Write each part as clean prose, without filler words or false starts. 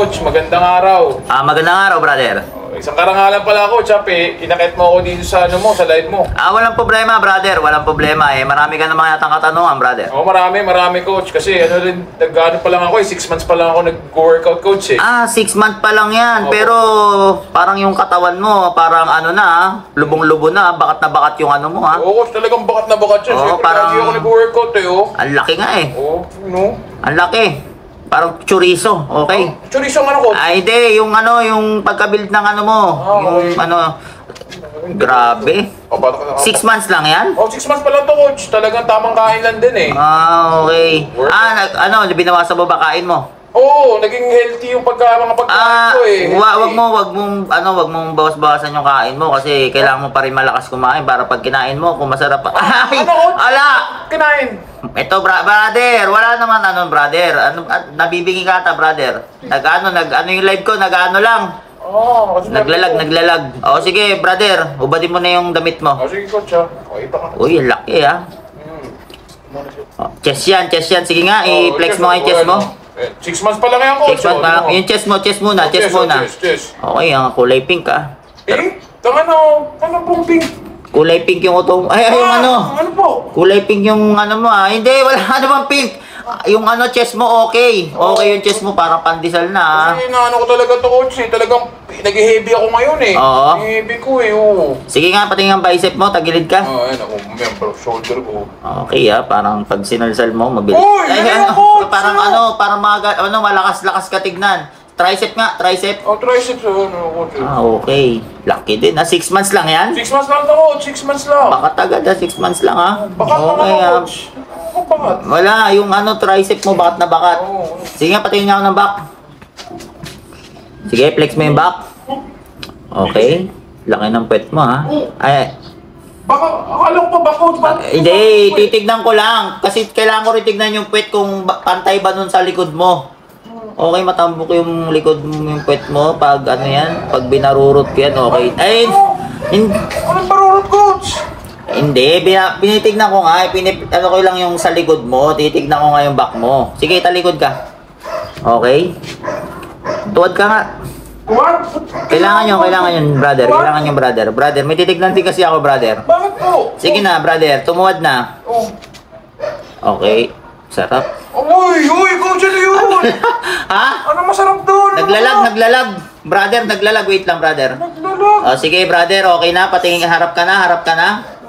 coach. Magandang araw. Magandang araw, brother. Isang karangalan pala, coach. Inakit mo ako dito sa sa live mo. Walang problema, brother. Walang problema. Marami ka namang yatang katanungan, brother. Marami, coach. Kasi nag-ano pa lang ako 6 months pa lang ako nag-workout, coach 6 months pa lang yan. Pero parang yung katawan mo, parang lubong-lubo na. Bakat na bakat yung ano mo, ha? Oo, coach. Talagang bakat na bakat siya. Siyempre, parang lagi ako nag-workout, Ang laki nga, eh. No? Ang laki. Parang chorizo, okay? Chorizo ang coach? Hindi, yung yung pagka-build ng mo. Grabe. 6 months lang yan? 6 months pa lang to, coach. Talagang tamang kain lang din, eh. Okay. Binawasan mo ba kain mo? Oo, naging healthy yung mga pagkain ko, eh. Wag mong bawas-bawasan yung kain mo kasi kailangan mo pa rin malakas kumain para pag kinain mo, kung masarap pa. Ala! Kinain? Ito, brother, wala naman brother. Nabibingi ka ata, brother. Yung live ko, lang. Naglalag. Sige, brother, ubadin mo na yung damit mo. Sige, coach, ha. Uy, laki, ha. Chest yan. Sige nga, i-flex mo nga yung chest mo. 6 months pa lang yan, coach. 6 months pa lang. Yung chest muna. Chest. Okay, kulay pink, ha. Ano pong pink? Kulay pink yung utong. Ano po? Kulay pink yung mo, ha. Hindi, wala bang pink. Yung chest mo, okay. Okay yung chest mo, parang pandesal na, ha. Kasi ko talaga to, coach, eh. Talagang nag-heavy ako ngayon, eh. Oo. Heavy ko, eh, oo. Sige nga, pati ang bicep mo, tagilid ka. Ayun ako, shoulder ko. Okay, ha. Parang pag sinalsal mo, mabilis. Uy, coach! Parang malakas-lakas ka tignan. Tricep nga, tricep. Tricep, coach. Okay. Lucky din, ha. 6 months lang yan? 6 months lang to, coach. 6 months lang. Bakat agad, ha. 6 months lang, ha. Bakat na coach. Bakat? Wala, yung tricep mo, bakat na bakat. Sige nga, patingin nga ako ng back. Sige, flex mo yung back. Okay. Laki ng puwet mo, ha. Baka, akala ko pa ba, coach? Hindi, titignan ko lang. Kasi kailangan ko rin tignan yung puwet kung pantay ba nun sa likod mo. Okay, matambok yung likod mo, yung puwet mo. Pag pag binarurot ko yan, okay. Anong barurot, coach? Hindi, pinitignan ko nga. Ko lang yung sa likod mo. Titignan ko nga yung back mo. Sige, talikod ka. Okay. Tuwad ka nga. What? Kailangan yun, brother. Kailangan yung brother. Brother, may titignan din kasi ako, brother. Bakit po? Sige na, brother. Tumuwad na. Okay. Sarap. Uy, coach, ano yun? Ha? Ano masarap doon? Naglalag. Brother, naglalag. Wait lang, brother. Naglalag? Sige, brother. Okay na. Patingin, harap ka na.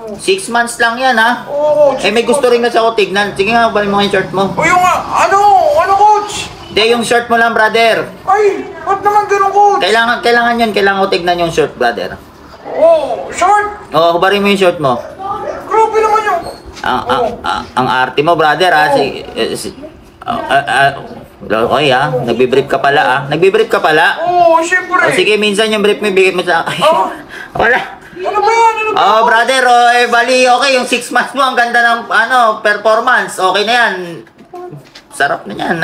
6 months lang yan, ha? Oo, coach. May gusto rin kasi ako tignan. Sige nga, balik mo yung shirt mo. O yung ano, coach? Hindi, yung shirt mo lang, brother. Ay, ba't naman ganun, coach? Kailangan yun. Kailangan ko tignan yung shirt, brother. Short? Hubarin mo yung shirt mo. Grabe naman yung... Ang arte mo, brother, ha? Okay, ha? Nagbibrief ka pala, ha? Nagbibrief ka pala? Oo, syempre. Sige, minsan yung brief mo, bigay mo sa akin. Wala. Ano ba yan? Brother, bali, okay, yung 6 months mo, ang ganda ng, performance. Okay na yan. Sarap na yan.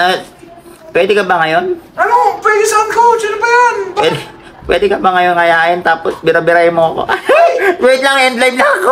Pwede ka ba ngayon? Ano? Pwede saan, coach? Ano ba yan? Pwede ka ba ngayon ngayain tapos birabirahin mo ako? Wait lang, end live na ako.